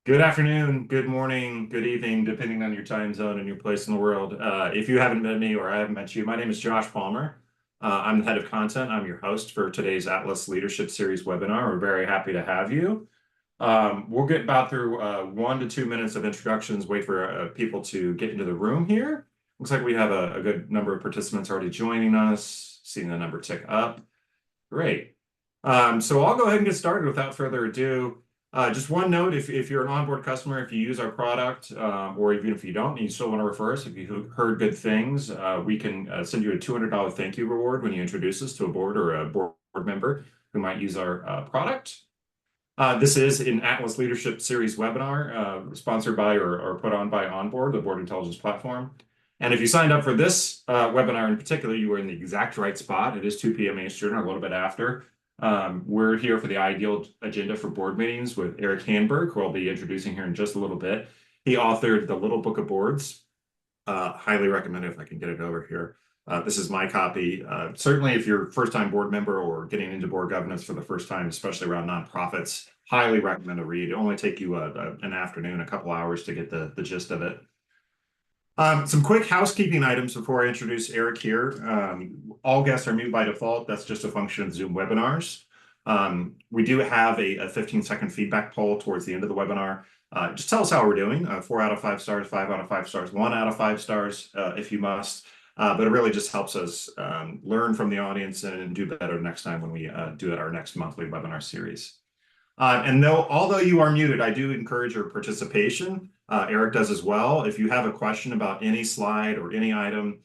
Good afternoon, good morning, good evening, depending on your time zone and your place in the world. If you haven't met me or I haven't met you, my name is Josh Palmer. I'm the head of content. I'm your host for today's Atlas Leadership Series webinar. We're very happy to have you. We'll get about through 1 to 2 minutes of introductions, wait for people to get into the room here. Looks like we have a good number of participants already joining us, seeing the number tick up. Great. So I'll go ahead and get started without further ado. Just one note, if you're an onboard customer, if you use our product, or even if you don't, and you still want to refer us, if you heard good things, we can send you a $200 thank you reward when you introduce us to a board or a board member who might use our product. This is an Atlas Leadership Series webinar, sponsored by or put on by Onboard, the board intelligence platform. And if you signed up for this webinar in particular, you were in the exact right spot. It is 2 p.m. Eastern, or a little bit after. We're here for the ideal agenda for board meetings with Eric Handberg, who I'll be introducing here in just a little bit. He authored The Little Book of Boards. Highly recommend it if I can get it over here. This is my copy. Certainly, if you're a first-time board member or getting into board governance for the first time, especially around nonprofits, highly recommend a read. It'll only take you an afternoon, a couple hours to get the gist of it. Some quick housekeeping items before I introduce Eric here. All guests are mute by default. That's just a function of Zoom webinars. We do have a 15-second feedback poll towards the end of the webinar. Just tell us how we're doing. 4 out of 5 stars, 5 out of 5 stars, 1 out of 5 stars if you must. But it really just helps us learn from the audience and do better next time when we do our next monthly webinar series. And although you are muted, I do encourage your participation. Eric does as well. If you have a question about any slide or any item,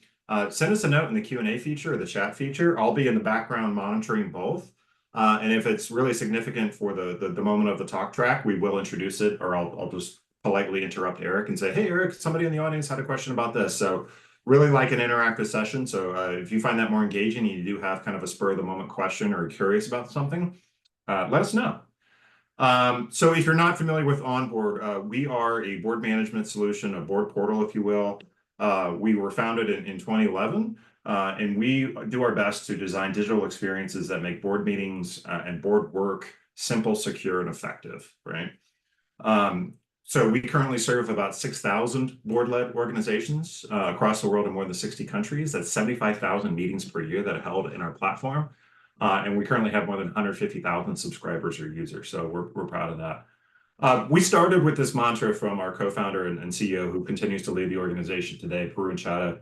send us a note in the Q&A feature or the chat feature. I'll be in the background monitoring both. And if it's really significant for the moment of the talk track, we will introduce it, or I'll just politely interrupt Eric and say, hey, Eric, somebody in the audience had a question about this. So really like an interactive session. So if you find that more engaging and you do have kind of a spur of the moment question or curious about something, let us know. So if you're not familiar with Onboard, we are a board management solution, a board portal, if you will. We were founded in 2011, and we do our best to design digital experiences that make board meetings and board work simple, secure, and effective, right? So we currently serve about 6,000 board-led organizations across the world in more than 60 countries. That's 75,000 meetings per year that are held in our platform. And we currently have more than 150,000 subscribers or users, so we're proud of that. We started with this mantra from our co-founder and CEO, who continues to lead the organization today, Purun Chadha.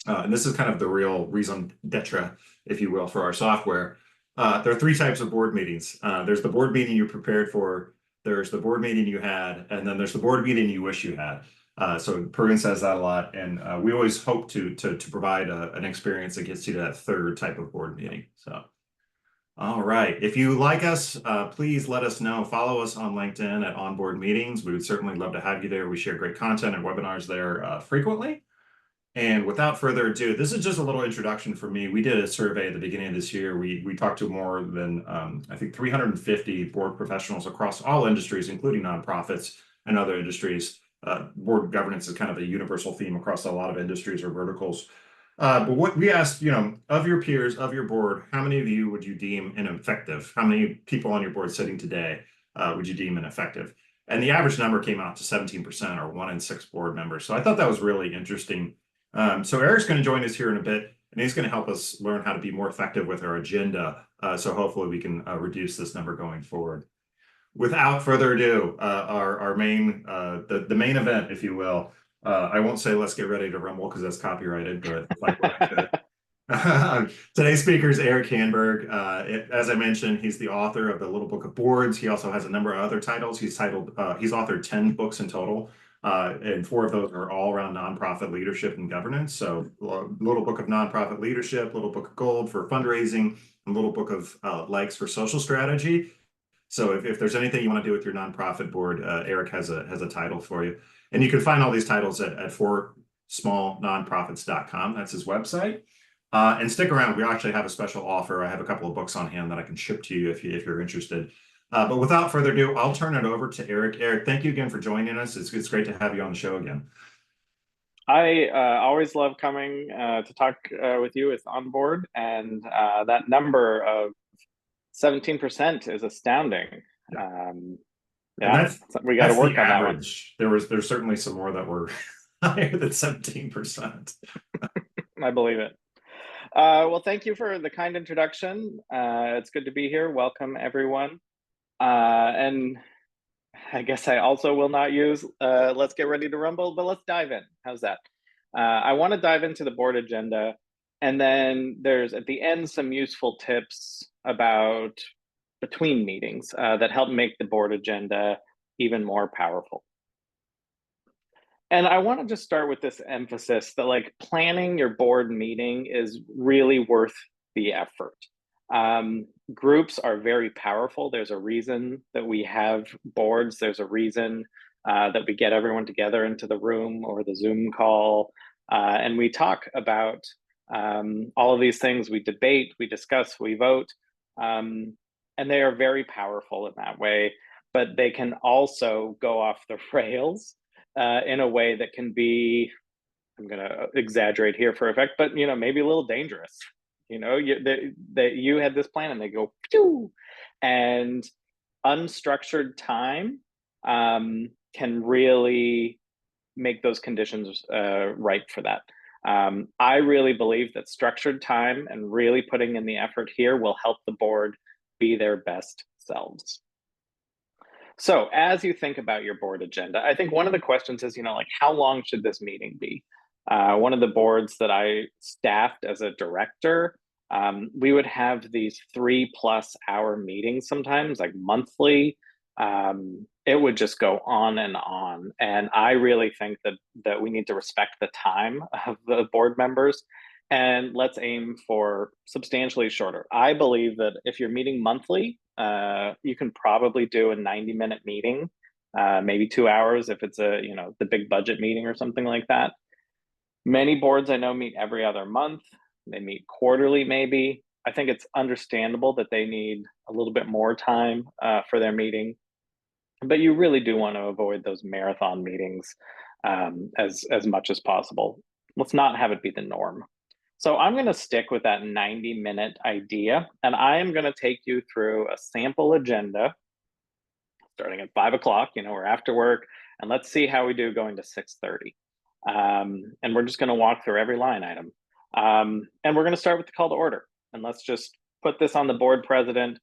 And this is kind of the real raison d'etre, if you will, for our software. There are 3 types of board meetings. There's the board meeting you prepared for, there's the board meeting you had, and then there's the board meeting you wish you had. So Purun says that a lot, and we always hope to provide an experience that gets you to that 3rd type of board meeting. So. All right. If you like us, please let us know. Follow us on LinkedIn at Onboard Meetings. We would certainly love to have you there. We share great content and webinars there frequently. And without further ado, this is just a little introduction for me. We did a survey at the beginning of this year. We talked to more than, I think, 350 board professionals across all industries, including nonprofits and other industries. Board governance is kind of a universal theme across a lot of industries or verticals. But what we asked, of your peers, of your board, how many of you would you deem ineffective? How many people on your board sitting today would you deem ineffective? And the average number came out to 17%, or 1 in 6 board members. So I thought that was really interesting. So Eric's going to join us here in a bit, and he's going to help us learn how to be more effective with our agenda. So hopefully we can reduce this number going forward. Without further ado, our main, the main event, if you will. I won't say let's get ready to rumble because that's copyrighted, but like what I could. Today's speaker is Eric Handberg. As I mentioned, he's the author of The Little Book of Boards. He also has a number of other titles. He's authored 10 books in total, and 4 of those are all around nonprofit leadership and governance. So Little Book of Nonprofit Leadership, Little Book of Gold for fundraising, and Little Book of Likes for social strategy. So if there's anything you want to do with your nonprofit board, Eric has a title for you. And you can find all these titles at 4smallnonprofits.com. That's his website. And stick around. We actually have a special offer. I have a couple of books on hand that I can ship to you if you're interested. But without further ado, I'll turn it over to Eric. Eric, thank you again for joining us. It's great to have you on the show again. I always love coming to talk with you with Onboard, and that number of 17% is astounding. And Yeah, we got to that's the work on that one. average. There's certainly some more that were higher than 17%. I believe it. Well, thank you for the kind introduction. It's good to be here. Welcome, everyone. And I guess I also will not use let's get ready to rumble, but let's dive in. How's that? I want to dive into the board agenda. And then there's at the end some useful tips about between meetings that help make the board agenda even more powerful. And I want to just start with this emphasis that like planning your board meeting is really worth the effort. Groups are very powerful. There's a reason that we have boards. There's a reason that we get everyone together into the room or the Zoom call. And we talk about all of these things. We debate, we discuss, we vote. And they are very powerful in that way, but they can also go off the rails in a way that can be, I'm going to exaggerate here for effect, but maybe a little dangerous. You had this plan and they go, phew, and unstructured time can really make those conditions ripe for that. I really believe that structured time and really putting in the effort here will help the board be their best selves. So as you think about your board agenda, I think one of the questions is, like how long should this meeting be? One of the boards that I staffed as a director, we would have these 3+ hour meetings sometimes, like monthly. It would just go on and on. And I really think that we need to respect the time of the board members and let's aim for substantially shorter. I believe that if you're meeting monthly, you can probably do a 90-minute meeting, maybe 2 hours if it's the big budget meeting or something like that. Many boards I know meet every other month. They meet quarterly, maybe. I think it's understandable that they need a little bit more time for their meeting, but you really do want to avoid those marathon meetings as much as possible. Let's not have it be the norm. So I'm going to stick with that 90-minute idea, and I am going to take you through a sample agenda starting at 5 o'clock. We're after work, and let's see how we do going to 6:30. And we're just going to walk through every line item. And we're going to start with the call to order. And let's just put this on the board president.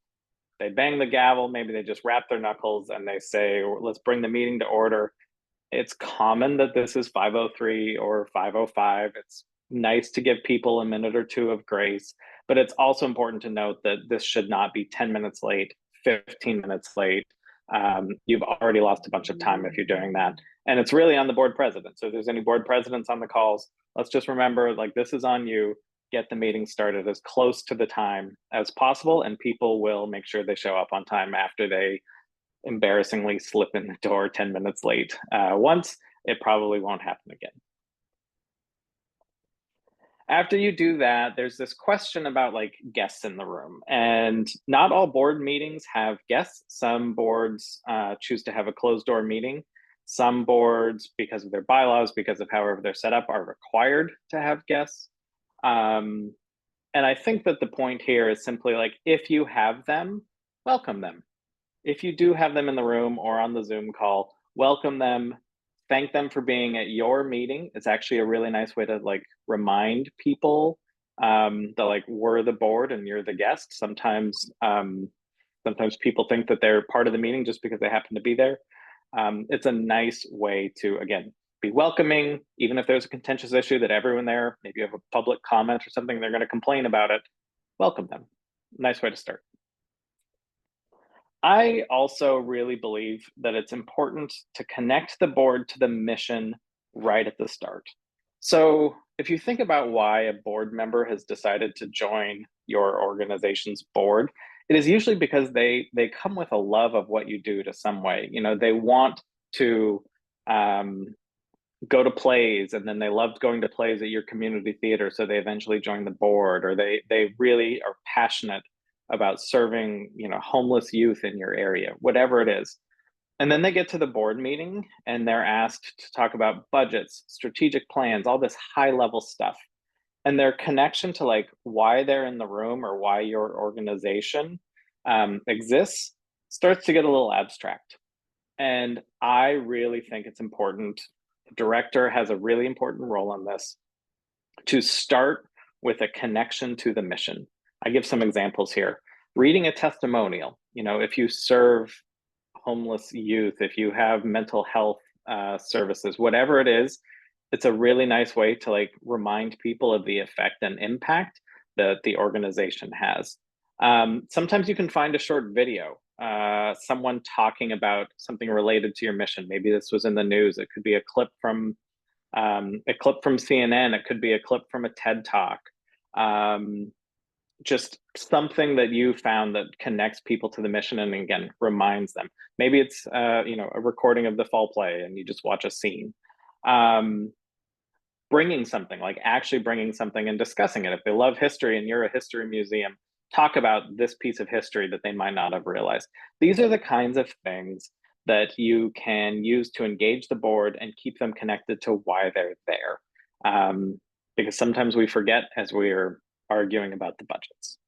They bang the gavel, maybe they just rap their knuckles and they say, let's bring the meeting to order. It's common that this is 5:03 or 5:05. It's nice to give people a minute or two of grace, but it's also important to note that this should not be 10 minutes late, 15 minutes late. You've already lost a bunch of time if you're doing that. And it's really on the board president. So if there's any board presidents on the calls, let's just remember, like, this is on you. Get the meeting started as close to the time as possible, and people will make sure they show up on time after they embarrassingly slip in the door 10 minutes late. Once, it probably won't happen again. After you do that, there's this question about like guests in the room, and not all board meetings have guests. Some boards choose to have a closed door meeting. Some boards, because of their bylaws, because of however they're set up, are required to have guests. And I think that the point here is simply like, if you have them, welcome them. If you do have them in the room or on the Zoom call, welcome them, thank them for being at your meeting. It's actually a really nice way to like remind people that like we're the board and you're the guest. Sometimes people think that they're part of the meeting just because they happen to be there. It's a nice way to, again, be welcoming, even if there's a contentious issue that everyone there, maybe you have a public comment or something, they're going to complain about it. Welcome them. Nice way to start. I also really believe that it's important to connect the board to the mission right at the start. So if you think about why a board member has decided to join your organization's board, it is usually because they come with a love of what you do to some way. They want to go to plays, and then they loved going to plays at your community theater, so they eventually joined the board, or they really are passionate about serving homeless youth in your area, whatever it is. And then they get to the board meeting and they're asked to talk about budgets, strategic plans, all this high level stuff. And their connection to like why they're in the room or why your organization exists starts to get a little abstract. And I really think it's important. The director has a really important role in this, to start with a connection to the mission. I give some examples here. Reading a testimonial, if you serve homeless youth, if you have mental health services, whatever it is, it's a really nice way to like remind people of the effect and impact that the organization has. Sometimes you can find a short video, someone talking about something related to your mission. Maybe this was in the news. It could be a clip from CNN. It could be a clip from a TED Talk. Just something that you found that connects people to the mission and again reminds them. Maybe it's a recording of the fall play and you just watch a scene. Bringing something, like actually bringing something and discussing it. If they love history and you're a history museum, talk about this piece of history that they might not have realized. These are the kinds of things that you can use to engage the board and keep them connected to why they're there. Because sometimes we forget as we're arguing about the budgets.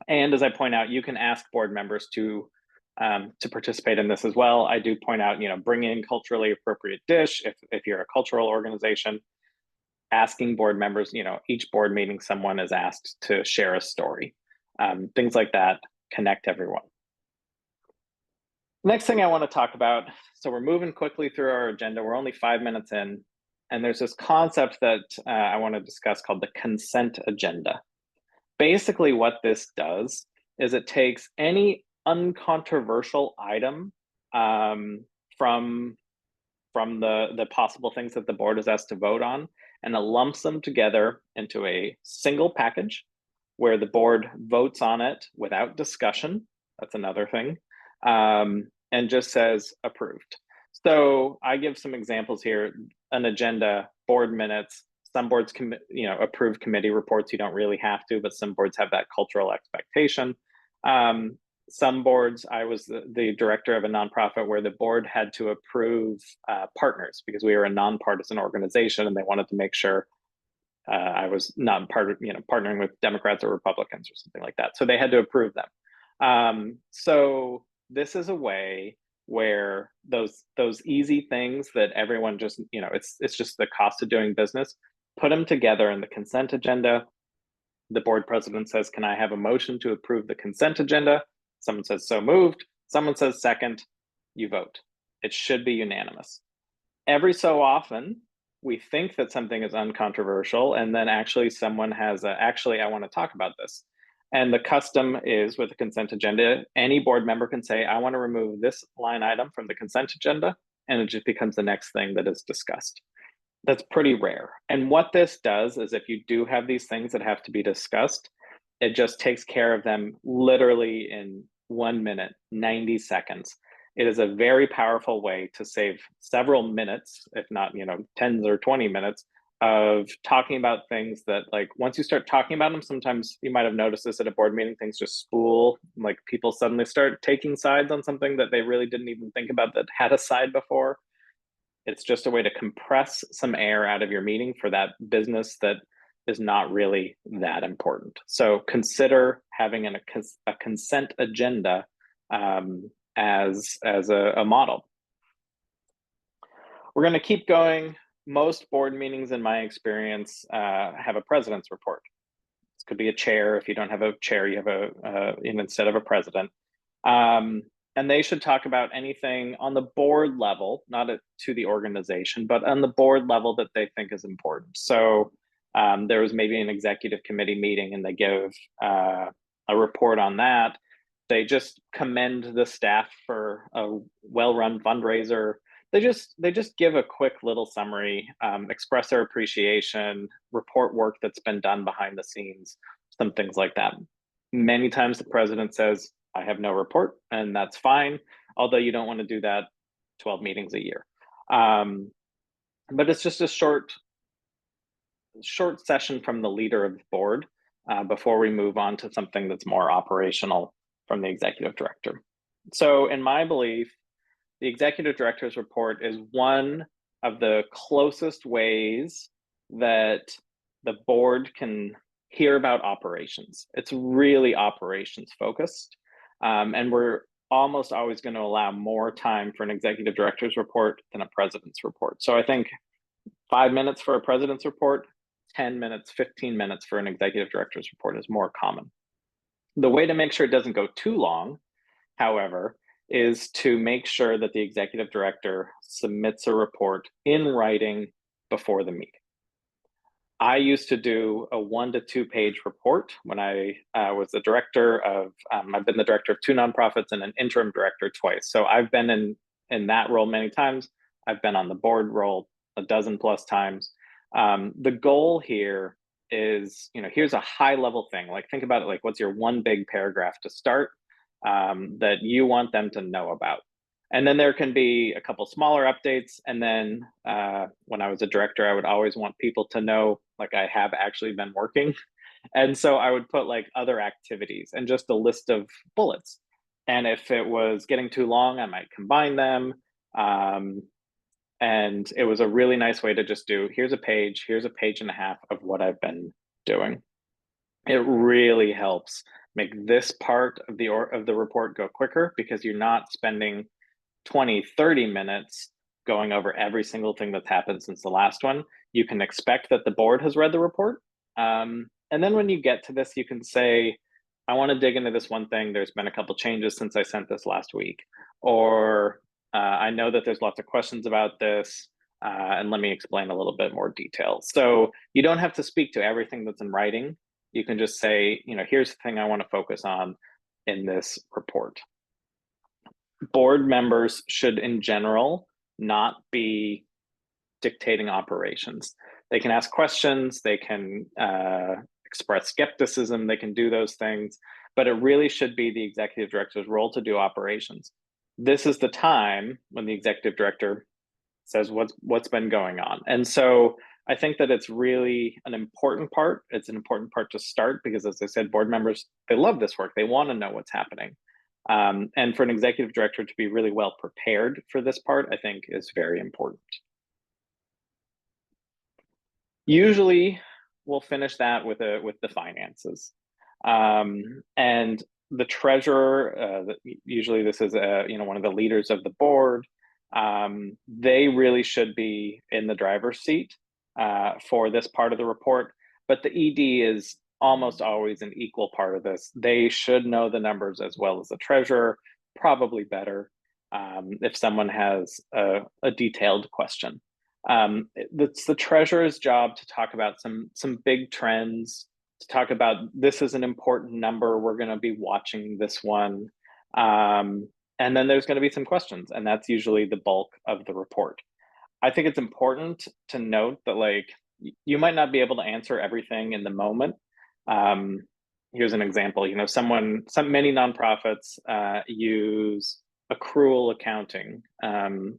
And as I point out, you can ask board members to participate in this as well. I do point out, bring in culturally appropriate dish if you're a cultural organization. Asking board members, each board meeting, someone is asked to share a story. Things like that connect everyone. Next thing I want to talk about, so we're moving quickly through our agenda. We're only 5 minutes in, and there's this concept that I want to discuss called the consent agenda. Basically, what this does is it takes any uncontroversial item from the possible things that the board is asked to vote on, and it lumps them together into a single package where the board votes on it without discussion. That's another thing. And just says approved. So I give some examples here: an agenda, board minutes. Some boards approve committee reports. You don't really have to, but some boards have that cultural expectation. Some boards, I was the director of a nonprofit where the board had to approve partners because we were a nonpartisan organization, and they wanted to make sure I was not partnering with Democrats or Republicans or something like that. So they had to approve them. So this is a way where those easy things that everyone just, it's just the cost of doing business, put them together in the consent agenda. The board president says, can I have a motion to approve the consent agenda? Someone says, so moved. Someone says, second. You vote. It should be unanimous. Every so often, we think that something is uncontroversial, and then actually someone has actually, I want to talk about this. And the custom is with the consent agenda, any board member can say, I want to remove this line item from the consent agenda, and it just becomes the next thing that is discussed. That's pretty rare. And what this does is if you do have these things that have to be discussed, it just takes care of them literally in 1 minute, 90 seconds. It is a very powerful way to save several minutes, if not, 10 or 20 minutes of talking about things that, like, once you start talking about them, sometimes you might have noticed this at a board meeting, things just spool, like people suddenly start taking sides on something that they really didn't even think about that had a side before. It's just a way to compress some air out of your meeting for that business that is not really that important. So consider having a consent agenda as a model. We're going to keep going. Most board meetings, in my experience, have a president's report. This could be a chair. If you don't have a chair, you have instead of a president. And they should talk about anything on the board level, not to the organization, but on the board level that they think is important. So there was maybe an executive committee meeting and they give a report on that. They just commend the staff for a well-run fundraiser. They just give a quick little summary, express their appreciation, report work that's been done behind the scenes, some things like that. Many times the president says, I have no report, and that's fine, although you don't want to do that 12 meetings a year. But it's just a short session from the leader of the board before we move on to something that's more operational from the executive director. So in my belief, the executive director's report is one of the closest ways that the board can hear about operations. It's really operations focused. And we're almost always going to allow more time for an executive director's report than a president's report. So I think 5 minutes for a president's report, 10 minutes, 15 minutes for an executive director's report is more common. The way to make sure it doesn't go too long, however, is to make sure that the executive director submits a report in writing before the meeting. I used to do a 1 to 2 page report when I was the director of, I've been the director of 2 nonprofits and an interim director twice. So I've been in that role many times. I've been on the board role a dozen plus times. The goal here is, here's a high level thing. Like, think about it, like, what's your one big paragraph to start that you want them to know about? And then there can be a couple smaller updates. And then when I was a director, I would always want people to know, like, I have actually been working. And so I would put like other activities and just a list of bullets. And if it was getting too long, I might combine them. And it was a really nice way to just do, here's a page and a half of what I've been doing. It really helps make this part of the report go quicker, because you're not spending 20-30 minutes going over every single thing that's happened since the last one. You can expect that the board has read the report. And then when you get to this, you can say, I want to dig into this one thing. There's been a couple changes since I sent this last week. Or I know that there's lots of questions about this, and let me explain a little bit more detail. So you don't have to speak to everything that's in writing. You can just say, here's the thing I want to focus on in this report. Board members should, in general, not be dictating operations. They can ask questions, they can express skepticism, they can do those things, but it really should be the executive director's role to do operations. This is the time when the executive director says what's been going on. And so I think that it's really an important part. It's an important part to start, because, as I said, board members, they love this work. They want to know what's happening. And for an executive director to be really well prepared for this part, I think, is very important. Usually we'll finish that with the finances. And the treasurer, usually this is one of the leaders of the board. They really should be in the driver's seat for this part of the report, but the ED is almost always an equal part of this. They should know the numbers as well as the treasurer, probably better if someone has a detailed question. It's the treasurer's job to talk about some big trends, to talk about, this is an important number, we're going to be watching this one. And then there's going to be some questions, and that's usually the bulk of the report. I think it's important to note that, like, you might not be able to answer everything in the moment. Here's an example. Many nonprofits use accrual accounting,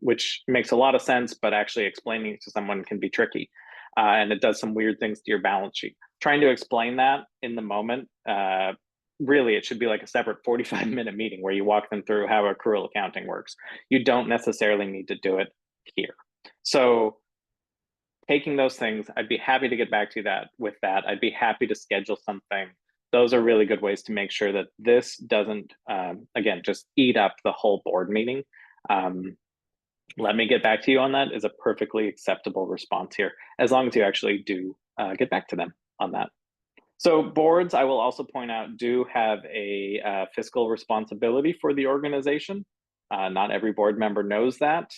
which makes a lot of sense, but actually explaining it to someone can be tricky. And it does some weird things to your balance sheet. Trying to explain that in the moment, really, it should be like a separate 45-minute meeting where you walk them through how accrual accounting works. You don't necessarily need to do it here. So taking those things, I'd be happy to get back to you with that. I'd be happy to schedule something. Those are really good ways to make sure that this doesn't, again, just eat up the whole board meeting. Let me get back to you on that is a perfectly acceptable response here, as long as you actually do get back to them on that. So boards, I will also point out, do have a fiscal responsibility for the organization. Not every board member knows that,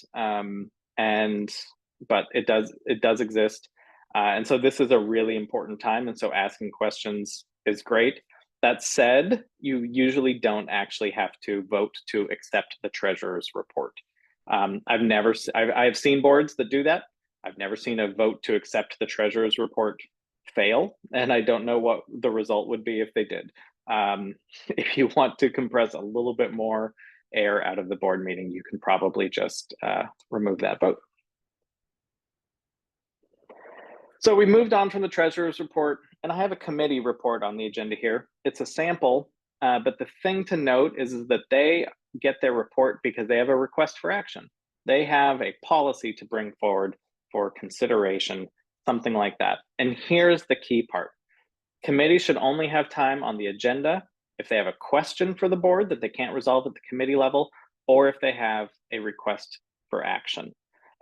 but it does exist. And so this is a really important time. And so asking questions is great. That said, you usually don't actually have to vote to accept the treasurer's report. I've seen boards that do that. I've never seen a vote to accept the treasurer's report fail, and I don't know what the result would be if they did. If you want to compress a little bit more air out of the board meeting, you can probably just remove that vote. So we moved on from the treasurer's report, and I have a committee report on the agenda here. It's a sample, but the thing to note is that they get their report because they have a request for action. They have a policy to bring forward for consideration, something like that. And here's the key part. Committees should only have time on the agenda if they have a question for the board that they can't resolve at the committee level, or if they have a request for action.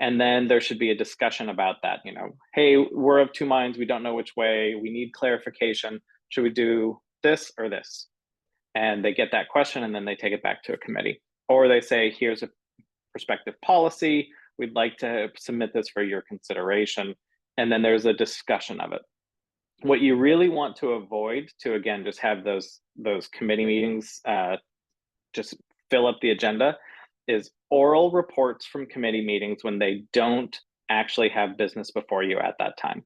And then there should be a discussion about that. Hey, we're of two minds. We don't know which way. We need clarification. Should we do this or this? And they get that question and then they take it back to a committee. Or they say, here's a prospective policy. We'd like to submit this for your consideration. And then there's a discussion of it. What you really want to avoid, to again just have those committee meetings just fill up the agenda, is oral reports from committee meetings when they don't actually have business before you at that time.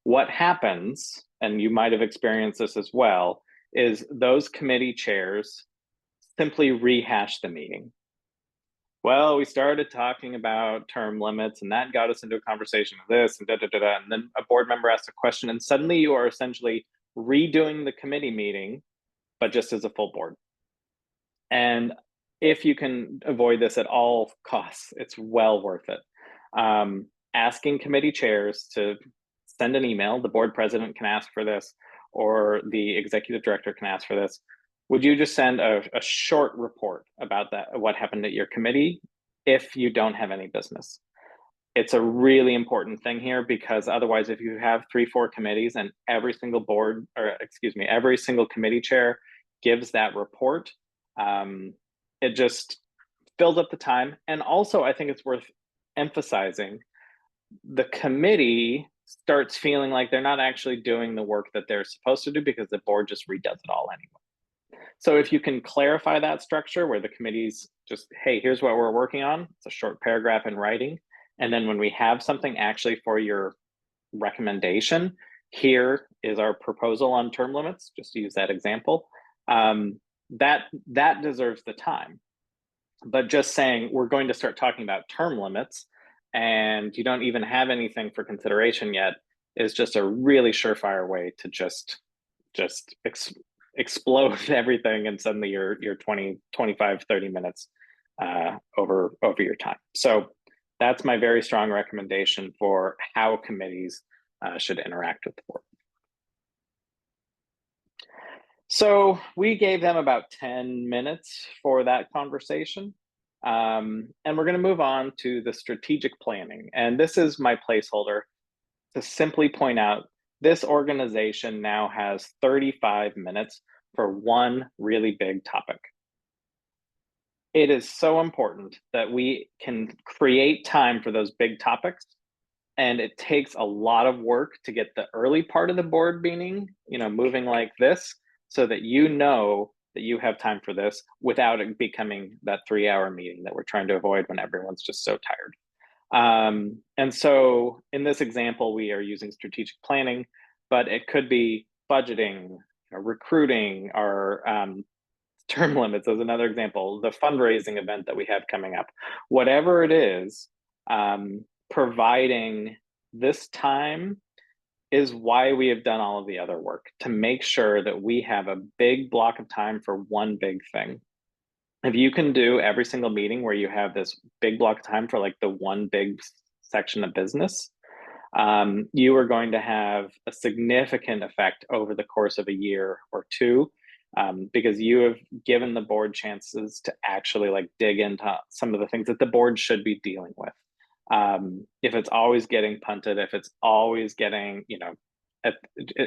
What happens, and you might have experienced this as well, is those committee chairs simply rehash the meeting. Well, we started talking about term limits, and that got us into a conversation of this, and and then a board member asks a question, and suddenly you are essentially redoing the committee meeting, but just as a full board. And if you can avoid this at all costs, it's well worth it. Asking committee chairs to send an email, the board president can ask for this, or the executive director can ask for this. Would you just send a short report about that, what happened at your committee, if you don't have any business? It's a really important thing here, because otherwise, if you have 3-4 committees and every single board, or excuse me, every single committee chair gives that report, it just fills up the time. And also, I think it's worth emphasizing, the committee starts feeling like they're not actually doing the work that they're supposed to do, because the board just redoes it all anyway. So if you can clarify that structure where the committee's just, hey, here's what we're working on, it's a short paragraph in writing, and then when we have something actually for your recommendation, here is our proposal on term limits, just to use that example, that deserves the time. But just saying we're going to start talking about term limits and you don't even have anything for consideration yet is just a really surefire way to just explode everything, and suddenly you're 20, 25, 30 minutes over your time. So that's my very strong recommendation for how committees should interact with the board. So we gave them about 10 minutes for that conversation. And we're going to move on to the strategic planning. And this is my placeholder to simply point out this organization now has 35 minutes for one really big topic. It is so important that we can create time for those big topics. And it takes a lot of work to get the early part of the board meeting, moving like this, so that that you have time for this without it becoming that 3-hour meeting that we're trying to avoid when everyone's just so tired. And so in this example, we are using strategic planning, but it could be budgeting, recruiting, or term limits as another example, the fundraising event that we have coming up. Whatever it is, providing this time is why we have done all of the other work, to make sure that we have a big block of time for one big thing. If you can do every single meeting where you have this big block of time for like the one big section of business, you are going to have a significant effect over the course of a year or two, because you have given the board chances to actually like dig into some of the things that the board should be dealing with. If it's always getting punted, if it's always getting,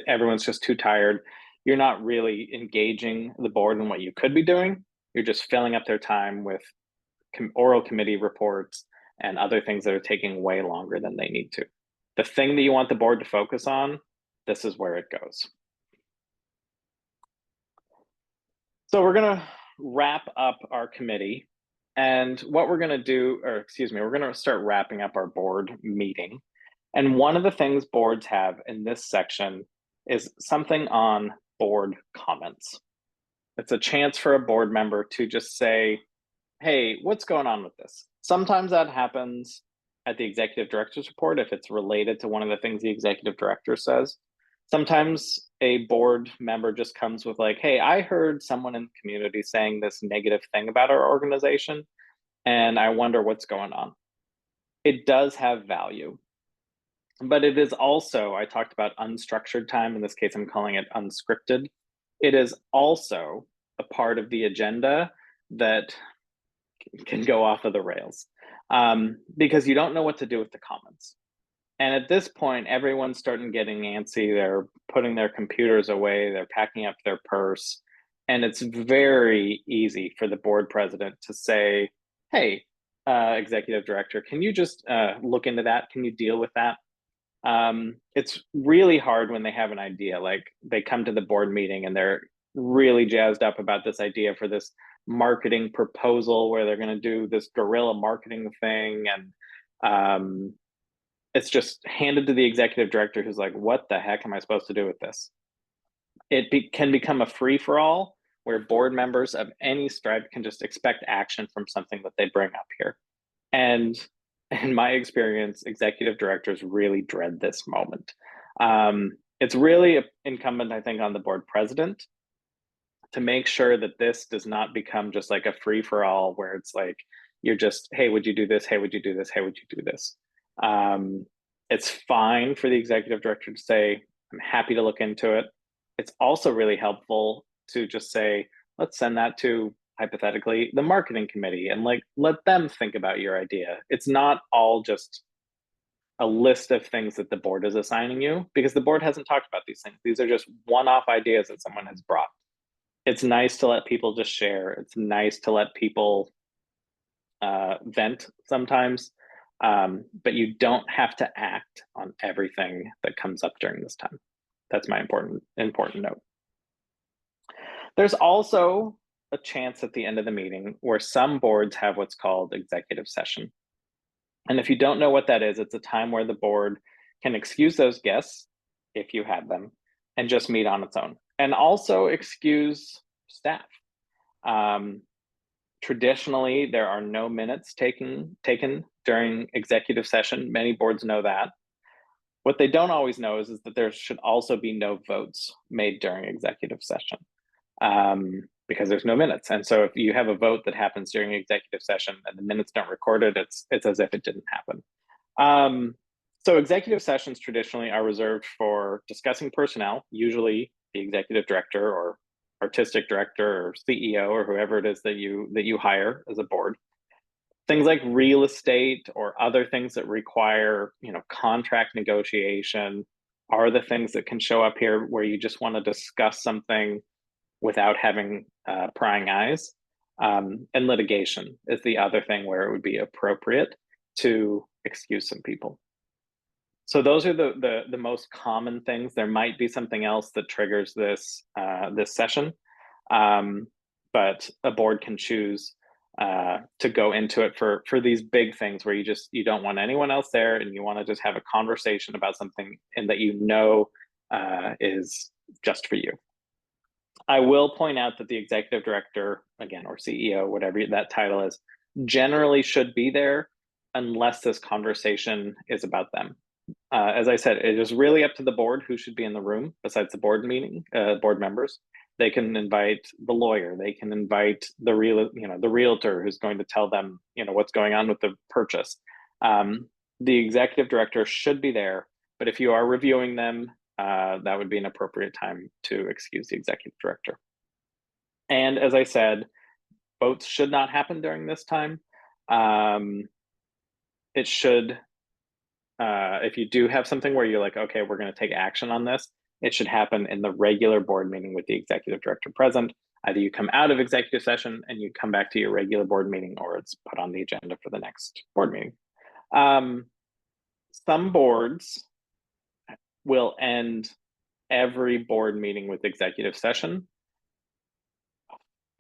everyone's just too tired, you're not really engaging the board in what you could be doing. You're just filling up their time with oral committee reports and other things that are taking way longer than they need to. The thing that you want the board to focus on, this is where it goes. So we're going to wrap up our committee. And what we're going to do, we're going to start wrapping up our board meeting. And one of the things boards have in this section is something on board comments. It's a chance for a board member to just say, hey, what's going on with this? Sometimes that happens at the executive director's report if it's related to one of the things the executive director says. Sometimes a board member just comes with like, hey, I heard someone in the community saying this negative thing about our organization, and I wonder what's going on. It does have value, but it is also, I talked about unstructured time. In this case, I'm calling it unscripted. it is also a part of the agenda that can go off of the rails, because you don't know what to do with the comments. And at this point, everyone's starting getting antsy. They're putting their computers away. They're packing up their purse. And it's very easy for the board president to say, hey, executive director, can you just look into that? Can you deal with that? It's really hard when they have an idea. Like they come to the board meeting and they're really jazzed up about this idea for this marketing proposal where they're going to do this guerrilla marketing thing. And it's just handed to the executive director who's like, what the heck am I supposed to do with this? Can become a free for all where board members of any stripe can just expect action from something that they bring up here. And in my experience, executive directors really dread this moment. It's really incumbent, I think, on the board president to make sure that this does not become just like a free for all where it's like, you're just, hey, would you do this? Hey, would you do this? Hey, would you do this? It's fine for the executive director to say, I'm happy to look into it. It's also really helpful to just say, let's send that to, hypothetically, the marketing committee and like let them think about your idea. It's not all just a list of things that the board is assigning you, because the board hasn't talked about these things. These are just one-off ideas that someone has brought. It's nice to let people just share. It's nice to let people vent sometimes, but you don't have to act on everything that comes up during this time. That's my important note. There's also a chance at the end of the meeting where some boards have what's called executive session. And if you don't know what that is, it's a time where the board can excuse those guests, if you have them, and just meet on its own. And also excuse staff. Traditionally, there are no minutes taken during executive session. Many boards know that. What they don't always know is that there should also be no votes made during executive session, because there's no minutes. And so if you have a vote that happens during executive session and the minutes don't record it, it's as if it didn't happen. So executive sessions traditionally are reserved for discussing personnel, usually the executive director or artistic director or CEO or whoever it is that you hire as a board. Things like real estate or other things that require, contract negotiation are the things that can show up here where you just want to discuss something without having prying eyes. And litigation is the other thing where it would be appropriate to excuse some people. So those are the most common things. There might be something else that triggers this session, but a board can choose to go into it for these big things where you don't want anyone else there and you want to just have a conversation about something and that is just for you. I will point out that the executive director, again, or CEO, whatever that title is, generally should be there unless this conversation is about them. As I said, it is really up to the board who should be in the room besides the board members. They can invite the lawyer. They can invite the realtor who's going to tell them, what's going on with the purchase. The executive director should be there, but if you are reviewing them, that would be an appropriate time to excuse the executive director. And as I said, votes should not happen during this time. It should, if you do have something where you're like, okay, we're going to take action on this, it should happen in the regular board meeting with the executive director present. Either you come out of executive session and you come back to your regular board meeting, or it's put on the agenda for the next board meeting. Some boards will end every board meeting with executive session.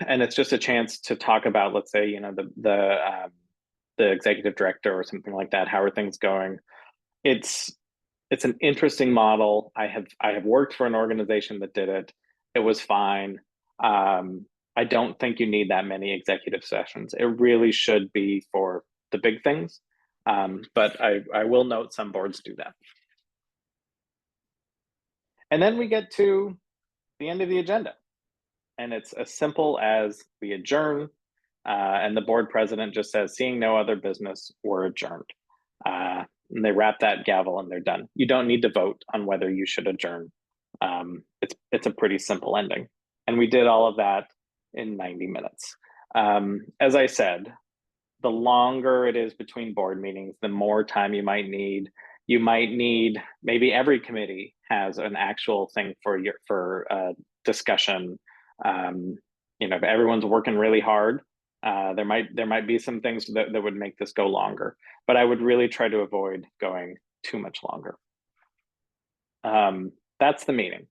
And it's just a chance to talk about, let's say, the executive director or something like that. How are things going? It's an interesting model. I have worked for an organization that did it. It was fine. I don't think you need that many executive sessions. It really should be for the big things. But I will note some boards do that. And then we get to the end of the agenda. And it's as simple as we adjourn, and the board president just says, seeing no other business, we're adjourned. And they wrap that gavel and they're done. You don't need to vote on whether you should adjourn. It's a pretty simple ending. And we did all of that in 90 minutes. As I said, the longer it is between board meetings, the more time you might need. You might need, maybe every committee has an actual thing for discussion. If everyone's working really hard, there might be some things that would make this go longer, but I would really try to avoid going too much longer. That's the meeting.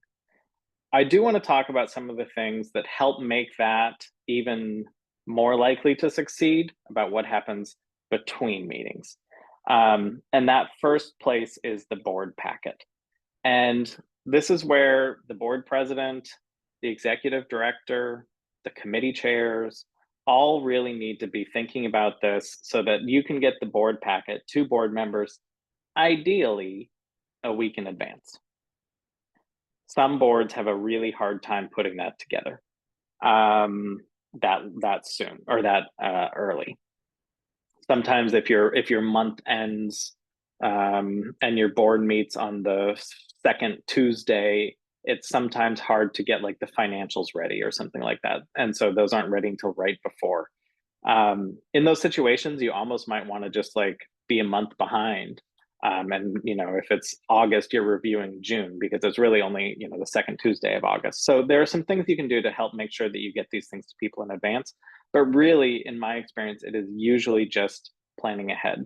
I do want to talk about some of the things that help make that even more likely to succeed, about what happens between meetings. And that first place is the board packet. And this is where the board president, the executive director, the committee chairs, all really need to be thinking about this so that you can get the board packet to board members, ideally a week in advance. Some boards have a really hard time putting that together that soon, or that early. Sometimes if your month ends and your board meets on the second Tuesday, it's sometimes hard to get like the financials ready or something like that, and so those aren't ready until right before. In those situations, you almost might want to just like be a month behind. And if it's August, you're reviewing June, because it's really only the second Tuesday of August. So there are some things you can do to help make sure that you get these things to people in advance. But really, in my experience, it is usually just planning ahead.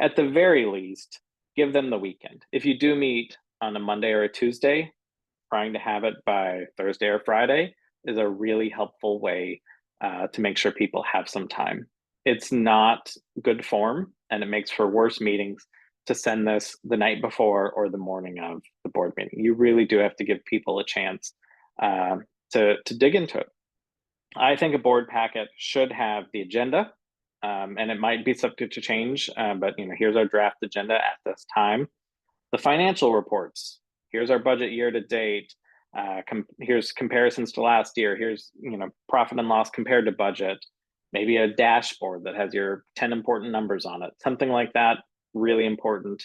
At the very least, give them the weekend. If you do meet on a Monday or a Tuesday, trying to have it by Thursday or Friday is a really helpful way to make sure people have some time. It's not good form, and it makes for worse meetings to send this the night before or the morning of the board meeting. You really do have to give people a chance to dig into it. I think a board packet should have the agenda, and it might be subject to change, but here's our draft agenda at this time. The financial reports. Here's our budget year to date. Here's comparisons to last year. Here's profit and loss compared to budget. Maybe a dashboard that has your 10 important numbers on it. Something like that. Really important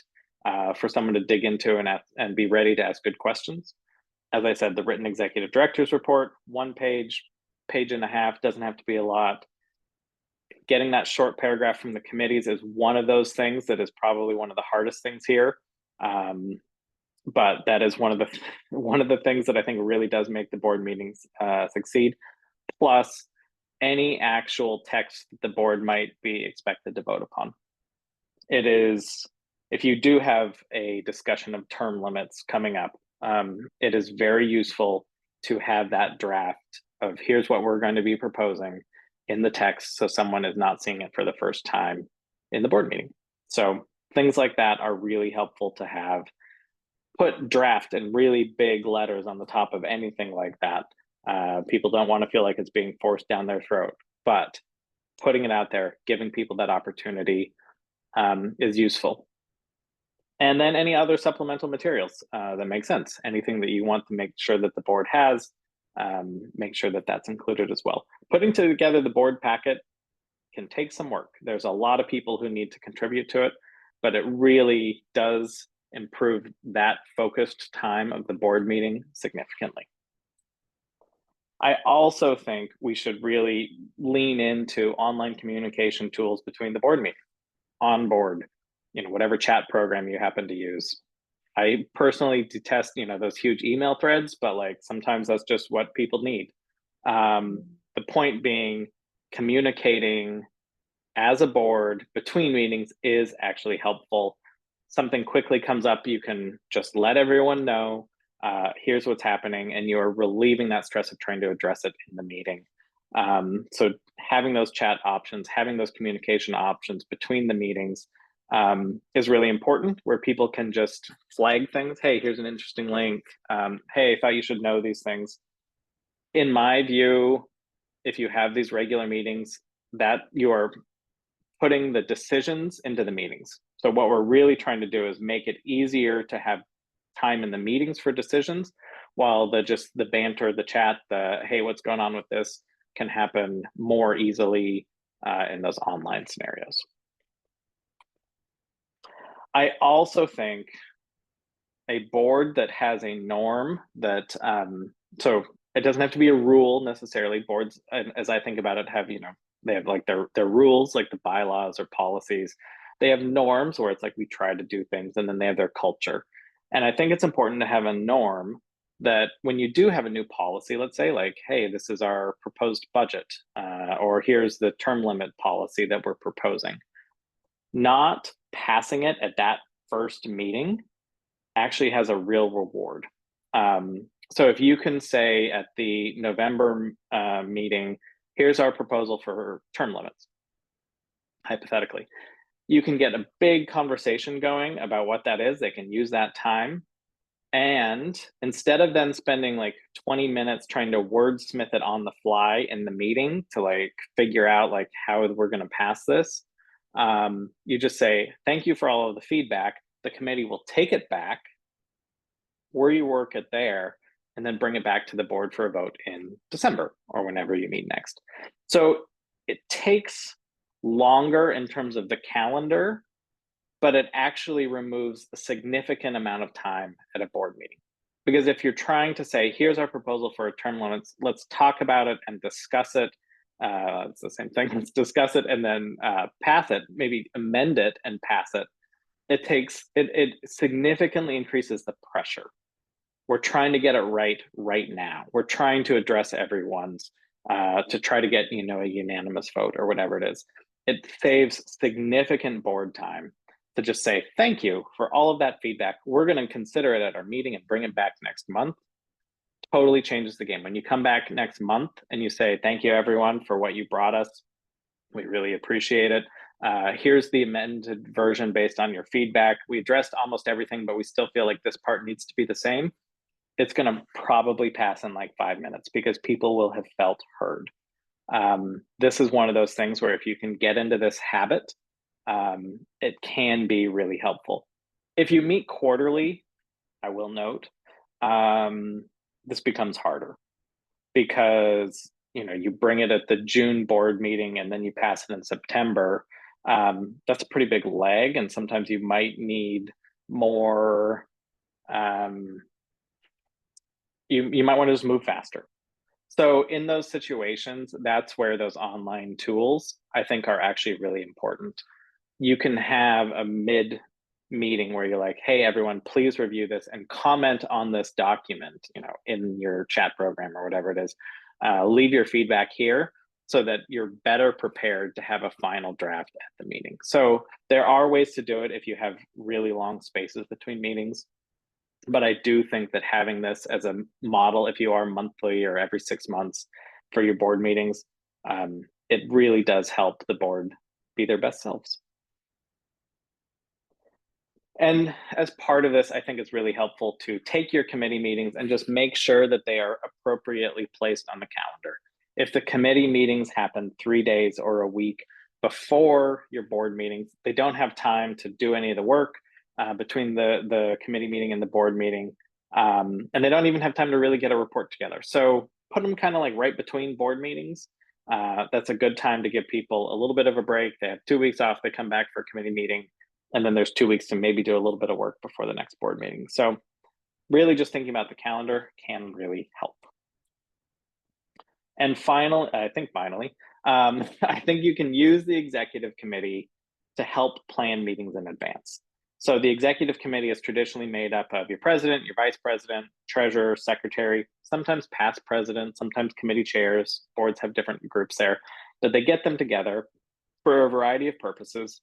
for someone to dig into and be ready to ask good questions. As I said, the written executive director's report, 1 page, page and a half, doesn't have to be a lot. Getting that short paragraph from the committees is one of those things that is probably one of the hardest things here. But that is one of the things that I think really does make the board meetings succeed. Plus, any actual text that the board might be expected to vote upon. It is, if you do have a discussion of term limits coming up, it is very useful to have that draft of here's what we're going to be proposing in the text, so someone is not seeing it for the first time in the board meeting. So things like that are really helpful to have. Put draft in really big letters on the top of anything like that. People don't want to feel like it's being forced down their throat, but putting it out there, giving people that opportunity is useful. And then any other supplemental materials that make sense. Anything that you want to make sure that the board has, make sure that that's included as well. Putting together the board packet can take some work. There's a lot of people who need to contribute to it, but it really does improve that focused time of the board meeting significantly. I also think we should really lean into online communication tools between the board meeting, on board, whatever chat program you happen to use. I personally detest, those huge email threads, but like sometimes that's just what people need. The point being, communicating as a board between meetings is actually helpful. Something quickly comes up, you can just let everyone know, here's what's happening, and you're relieving that stress of trying to address it in the meeting. So having those chat options, having those communication options between the meetings is really important, where people can just flag things. Hey, here's an interesting link. Hey, I thought you should know these things. In my view, if you have these regular meetings, that you are putting the decisions into the meetings. So what we're really trying to do is make it easier to have time in the meetings for decisions, while the banter, the chat, the hey, what's going on with this, can happen more easily in those online scenarios. I also think a board that has a norm that, so It doesn't have to be a rule necessarily. Boards, as I think about it, have, they have like their rules, like the bylaws or policies. They have norms where it's like we try to do things, and then they have their culture. And I think it's important to have a norm that when you do have a new policy, let's say like, hey, this is our proposed budget, or here's the term limit policy that we're proposing, not passing it at that first meeting actually has a real reward. So if you can say at the November meeting, here's our proposal for term limits, hypothetically, you can get a big conversation going about what that is. They can use that time. And instead of then spending like 20 minutes trying to wordsmith it on the fly in the meeting to like figure out like how we're going to pass this, you just say, thank you for all of the feedback. The committee will take it back, rework it there, and then bring it back to the board for a vote in December or whenever you meet next. So it takes longer in terms of the calendar, but it actually removes a significant amount of time at a board meeting. Because if you're trying to say, here's our proposal for a term limits, let's talk about it and discuss it. It's the same thing. Let's discuss it and then pass it, maybe amend it and pass it. It significantly increases the pressure. We're trying to get it right now. We're trying to address everyone's to try to get a unanimous vote or whatever it is. It saves significant board time to just say thank you for all of that feedback. We're going to consider it at our meeting and bring it back next month. Totally changes the game. When you come back next month and you say thank you everyone for what you brought us, we really appreciate it. Here's the amended version based on your feedback. We addressed almost everything, but we still feel like this part needs to be the same. It's going to probably pass in like 5 minutes because people will have felt heard. This is one of those things where if you can get into this habit, it can be really helpful. If you meet quarterly, I will note, this becomes harder because you bring it at the June board meeting and then you pass it in September. That's a pretty big lag, and sometimes you might need more. You might want to just move faster. So in those situations, that's where those online tools, I think, are actually really important. You can have a mid meeting where you're like, hey, everyone, please review this and comment on this document, in your chat program or whatever it is. Leave your feedback here so that you're better prepared to have a final draft at the meeting. So there are ways to do it if you have really long spaces between meetings. But I do think that having this as a model, if you are monthly or every 6 months for your board meetings, it really does help the board be their best selves. And as part of this, I think it's really helpful to take your committee meetings and just make sure that they are appropriately placed on the calendar. If the committee meetings happen 3 days or a week before your board meetings, they don't have time to do any of the work between the committee meeting and the board meeting. And they don't even have time to really get a report together. So put them kind of like right between board meetings. That's a good time to give people a little bit of a break. They have 2 weeks off, they come back for a committee meeting, and then there's 2 weeks to maybe do a little bit of work before the next board meeting. So really just thinking about the calendar can really help. And finally, I think you can use the executive committee to help plan meetings in advance. So the executive committee is traditionally made up of your president, your vice president, treasurer, secretary, sometimes past president, sometimes committee chairs. Boards have different groups there, but they get them together for a variety of purposes.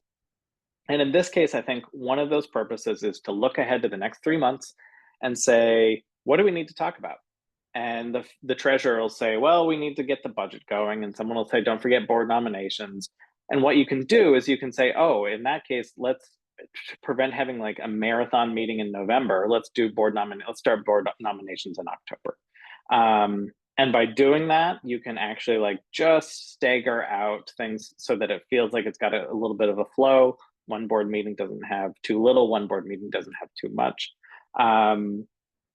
And in this case, I think one of those purposes is to look ahead to the next 3 months and say, what do we need to talk about? And the treasurer will say, well, we need to get the budget going. And someone will say, don't forget board nominations. And what you can do is you can say, oh, in that case, let's prevent having like a marathon meeting in November. Let's start board nominations in October. And by doing that, you can actually like just stagger out things so that it feels like it's got a little bit of a flow. One board meeting doesn't have too little, one board meeting doesn't have too much.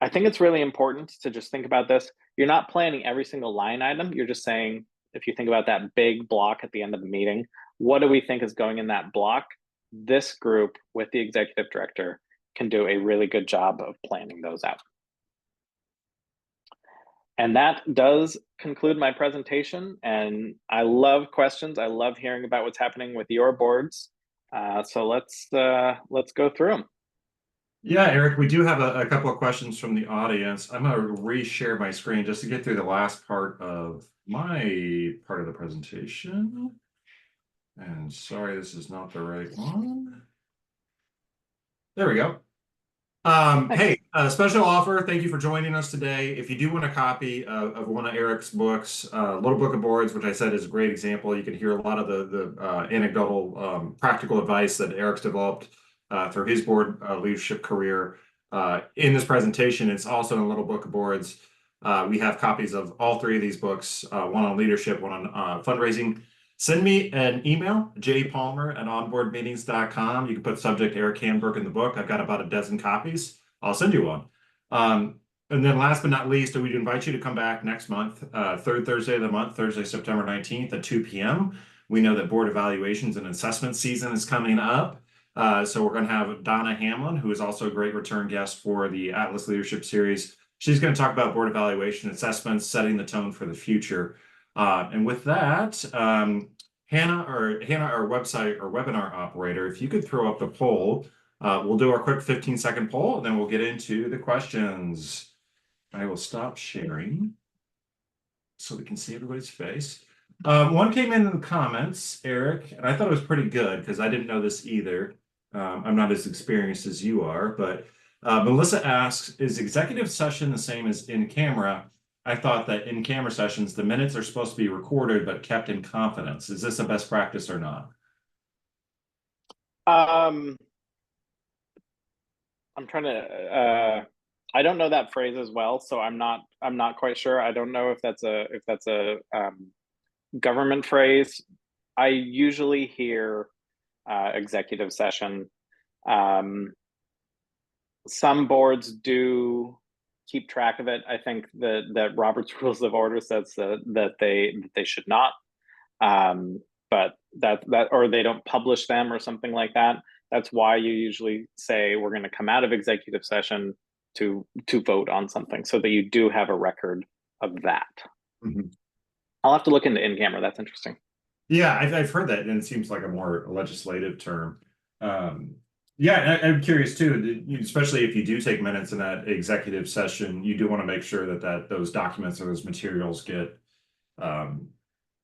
I think it's really important to just think about this. You're not planning every single line item. You're just saying, if you think about that big block at the end of the meeting, what do we think is going in that block? This group with the executive director can do a really good job of planning those out. And that does conclude my presentation. And I love questions. I love hearing about what's happening with your boards. So let's go through them. Yeah, Eric, we do have a couple of questions from the audience. I'm going to reshare my screen just to get through the last part of my part of the presentation. And sorry, this is not the right one. There we go. Nice. Hey, special offer. Thank you for joining us today. If you do want a copy of one of Eric's books, Little Book of Boards, which I said is a great example, you can hear a lot of the anecdotal, practical advice that Eric's developed through his board leadership career. In this presentation, it's also in Little Book of Boards. We have copies of all three of these books, one on leadership, one on fundraising. Send me an email, jpalmer@onboardmeetings.com. You can put subject Eric Hamburg in the book. I've got about a dozen copies. I'll send you one. And then last but not least, we'd invite you to come back next month, third Thursday of the month, Thursday, September 19th at 2 p.m. We know that board evaluations and assessment season is coming up. So we're going to have Donna Hamlin, who is also a great return guest for the Atlas Leadership Series. She's going to talk about board evaluation assessments, setting the tone for the future. And with that, Hannah, our website or webinar operator, if you could throw up the poll, we'll do our quick 15-second poll, and then we'll get into the questions. I will stop sharing so we can see everybody's face. One came in the comments, Eric, and I thought it was pretty good because I didn't know this either. I'm not as experienced as you are, but Melissa asks, is executive session the same as in camera? I thought that in camera sessions, the minutes are supposed to be recorded but kept in confidence. Is this a best practice or not? I'm trying to. I don't know that phrase as well, so I'm not quite sure. I don't know if that's a government phrase. I usually hear executive session. Some boards do keep track of it. I think that Robert's Rules of Order says that they should not, but that or they don't publish them or something like that. That's why you usually say we're going to come out of executive session to vote on something, so that you do have a record of that. Mhm. I'll have to look into in camera. That's interesting. Yeah, I've heard that, and it seems like a more legislative term. Yeah, I'm curious too, especially if you do take minutes in that executive session, you do want to make sure that those documents or those materials get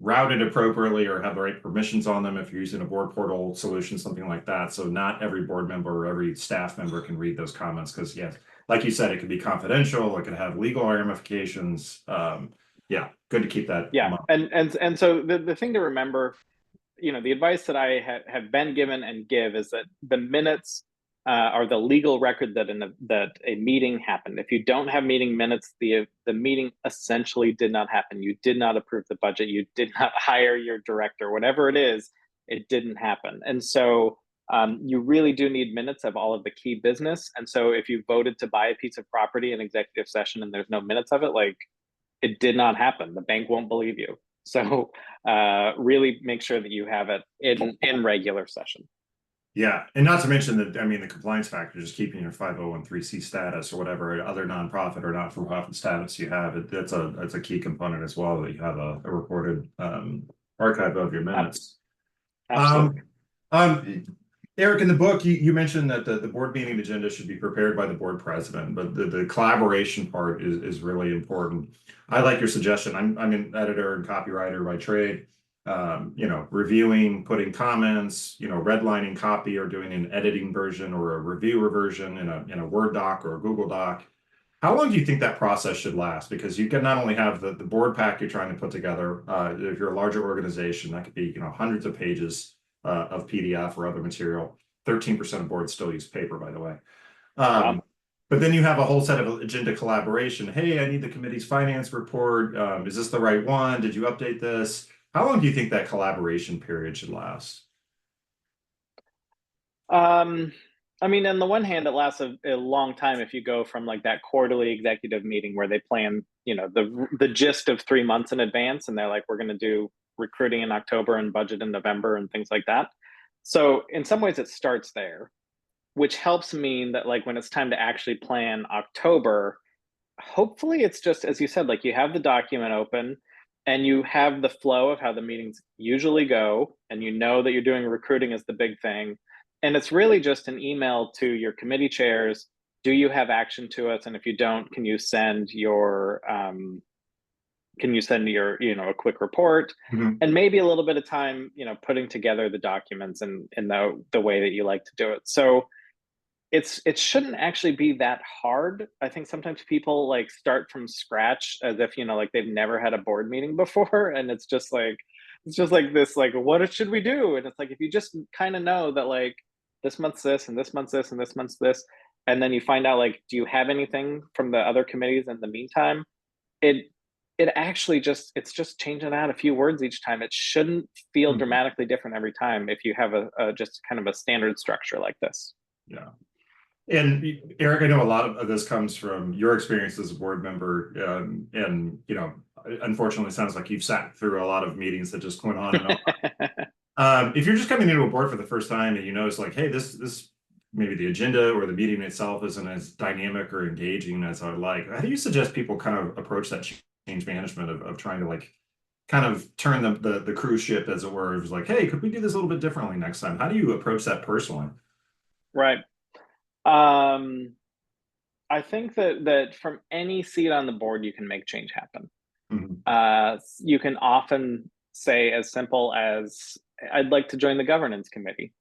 routed appropriately or have the right permissions on them if you're using a board portal solution, something like that. So not every board member or every staff member can read those comments because, yes, like you said, it could be confidential, it could have legal ramifications. Yeah, good to keep that in Yeah, mind. and so the thing to remember, the advice that I have been given and give is that the minutes are the legal record that a meeting happened. If you don't have meeting minutes, the meeting essentially did not happen. You did not approve the budget. You did not hire your director. Whatever it is, it didn't happen. And so you really do need minutes of all of the key business. And so if you voted to buy a piece of property in executive session and there's no minutes of it, like, it did not happen. The bank won't believe you. So really make sure that you have it in regular session. Yeah, and not to mention that, I mean, the compliance factor, just keeping your 501(c) status or whatever other nonprofit or not-for-profit status you have, that's a key component as well, that you have a recorded archive of your minutes. Absolutely. Um, um, Eric, in the book, you mentioned that the board meeting agenda should be prepared by the board president, but the collaboration part is really important. I like your suggestion. I'm an editor and copywriter by trade. Reviewing, putting comments, redlining copy or doing an editing version or a reviewer version in a Word doc or a Google Doc. How long do you think that process should last? Because you can not only have the board pack you're trying to put together, if you're a larger organization, that could be, hundreds of pages of PDF or other material. 13% of boards still use paper, by the way. Wow. But then you have a whole set of agenda collaboration. Hey, I need the committee's finance report. Is this the right one? Did you update this? How long do you think that collaboration period should last? I mean, on the one hand, it lasts a long time if you go from like that quarterly executive meeting where they plan, the gist of 3 months in advance, and they're like, we're going to do recruiting in October and budget in November and things like that. So in some ways, it starts there, which helps mean that like when it's time to actually plan October, hopefully it's just as you said, like you have the document open and you have the flow of how the meetings usually go, and you know that you're doing recruiting as the big thing. And it's really just an email to your committee chairs. Do you have action to us? And if you don't, can you send your, a quick report, Mhm. and maybe a little bit of time, putting together the documents in the way that you like to do it. So it shouldn't actually be that hard. I think sometimes people like start from scratch as if, like they've never had a board meeting before. And it's just like this, like, what should we do? And it's like, if you just kind of know that like this month's this and this month's this and this month's this, and then you find out like, do you have anything from the other committees in the meantime? It it actually it's just changing out a few words each time. It shouldn't feel Mhm. dramatically different every time if you have a just kind of a standard structure like this. Yeah. And Eric, I know a lot of this comes from your experience as a board member, and unfortunately, it sounds like you've sat through a lot of meetings that just went on and on. If you're just coming into a board for the first time and you notice, like, hey, this maybe the agenda or the meeting itself isn't as dynamic or engaging as I would like, how do you suggest people kind of approach that change management of trying to like kind of turn the cruise ship, as it were? It was like, hey, could we do this a little bit differently next time? How do you approach that personally? Right. Um, I think that from any seat on the board, you can make change happen. Mhm. You can often say as simple as, "I'd like to join the governance committee,"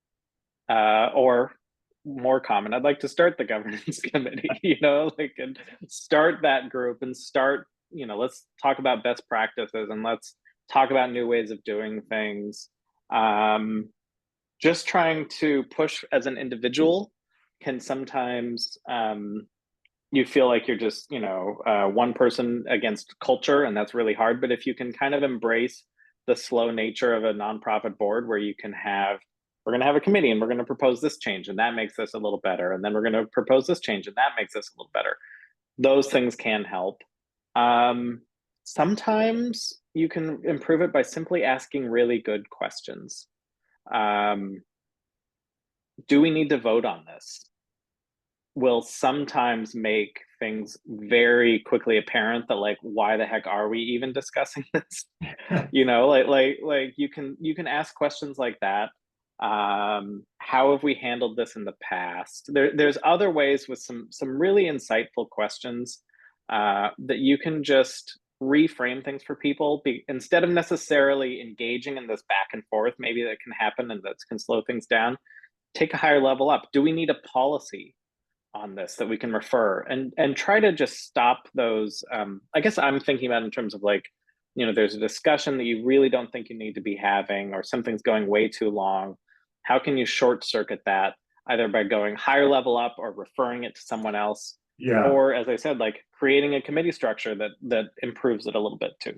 or more common, "I'd like to start the governance committee." Like, and start that group and start. Let's talk about best practices and let's talk about new ways of doing things. Um, just trying to push as an individual can sometimes you feel like you're just one person against culture, and that's really hard. But if you can kind of embrace the slow nature of a nonprofit board where you can have, we're going to have a committee and we're going to propose this change and that makes this a little better, and then we're going to propose this change and that makes this a little better, those things can help. um, Sometimes you can improve it by simply asking really good questions. um, do we need to vote on this? Will sometimes make things very quickly apparent that like, why the heck are we even discussing this? Like you can ask questions like that. How have we handled this in the past? There's other ways with some really insightful questions that you can just reframe things for people, instead of necessarily engaging in this back and forth maybe that can happen and that can slow things down. Take a higher level up. Do we need a policy on this that we can refer, and try to just stop those? I guess I'm thinking about in terms of like, there's a discussion that you really don't think you need to be having, or something's going way too long. How can you short circuit that, either by going higher level up or referring it to someone else, Yeah. or as I said, like creating a committee structure that improves it a little bit too.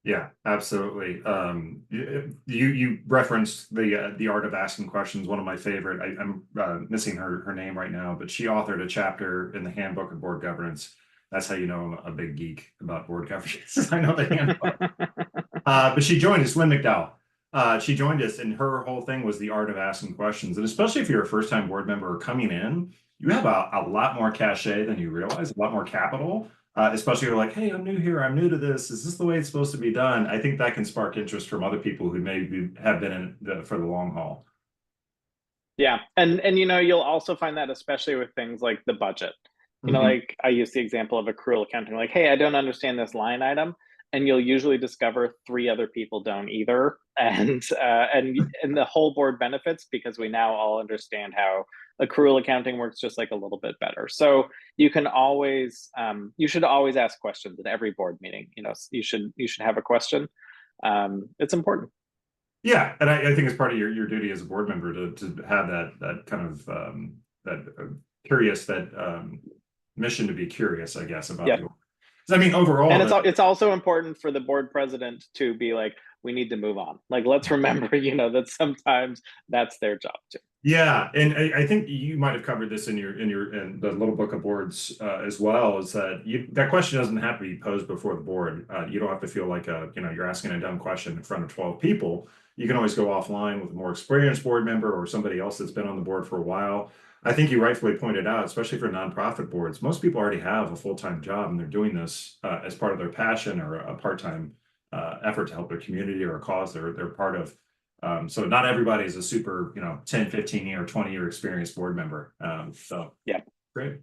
Yeah, absolutely. You referenced the art of asking questions. One of my favorite. I'm missing her name right now, but she authored a chapter in the Handbook of Board Governance. That's how you know I'm a big geek about board governance. I know the handbook. But she joined us, Lynn McDowell. She joined us, and her whole thing was the art of asking questions. And especially if you're a first-time board member coming in, you have a lot more cachet than you realize, a lot more capital. Especially if you're like, hey, I'm new here, I'm new to this. Is this the way it's supposed to be done? I think that can spark interest from other people who maybe have been for the long haul. Yeah, and you'll also find that especially with things like the budget. Mhm. Like I use the example of accrual accounting. Like, hey, I don't understand this line item, and you'll usually discover three other people don't either, and the whole board benefits because we now all understand how accrual accounting works just like a little bit better. So you should always ask questions at every board meeting. You should have a question. It's important. Yeah, and I think it's part of your duty as a board member to have that kind of that curious that mission to be curious, I guess, about Yep. the. I mean, overall, And it's also important for the board president to be like, we need to move on. Like, let's remember, that sometimes that's their job too. yeah, and I think you might have covered this in in the little book of boards as well. Is that that question doesn't have to be posed before the board. You don't have to feel like you're asking a dumb question in front of 12 people. you can always go offline with a more experienced board member or somebody else that's been on the board for a while. I think you rightfully pointed out, especially for nonprofit boards, most people already have a full-time job and they're doing this as part of their passion or a part-time effort to help their community or a cause they're part of. So not everybody is a super, 10, 15 year, 20-year experienced board member. So Yeah. great.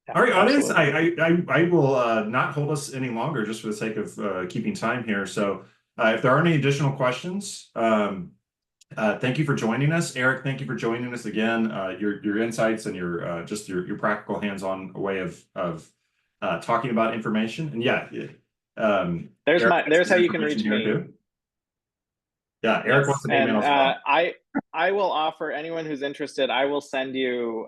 Yeah, All right, audience, absolutely. I will not hold us any longer just for the sake of keeping time here. So if there are any additional questions, thank you for joining us. Eric, thank you for joining us again. Your insights and your just your practical hands-on way of talking about information. And yeah, There's Eric has there's his how you can information reach here me. too. Yeah, Eric wants Yes, an email and as well. I will offer anyone who's interested. I will send you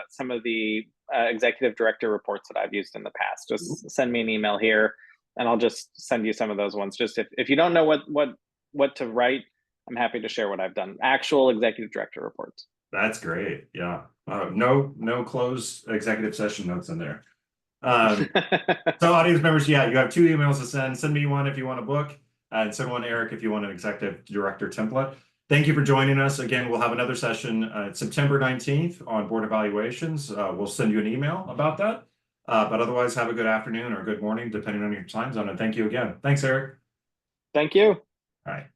some of the executive director reports that I've used in the past. Just send me an email here, and I'll just send you some of those ones. Just if you don't know what to write, I'm happy to share what I've done. Actual executive director reports. That's great. Yeah. No closed executive session notes in there. So audience members, yeah, you have 2 emails to send. Send me one if you want a book, and send one to Eric if you want an executive director template. Thank you for joining us. Again, we'll have another session September 19th on board evaluations. We'll send you an email about that. But otherwise, have a good afternoon or good morning, depending on your time zone. And thank you again. Thanks, Eric. Thank you. All right.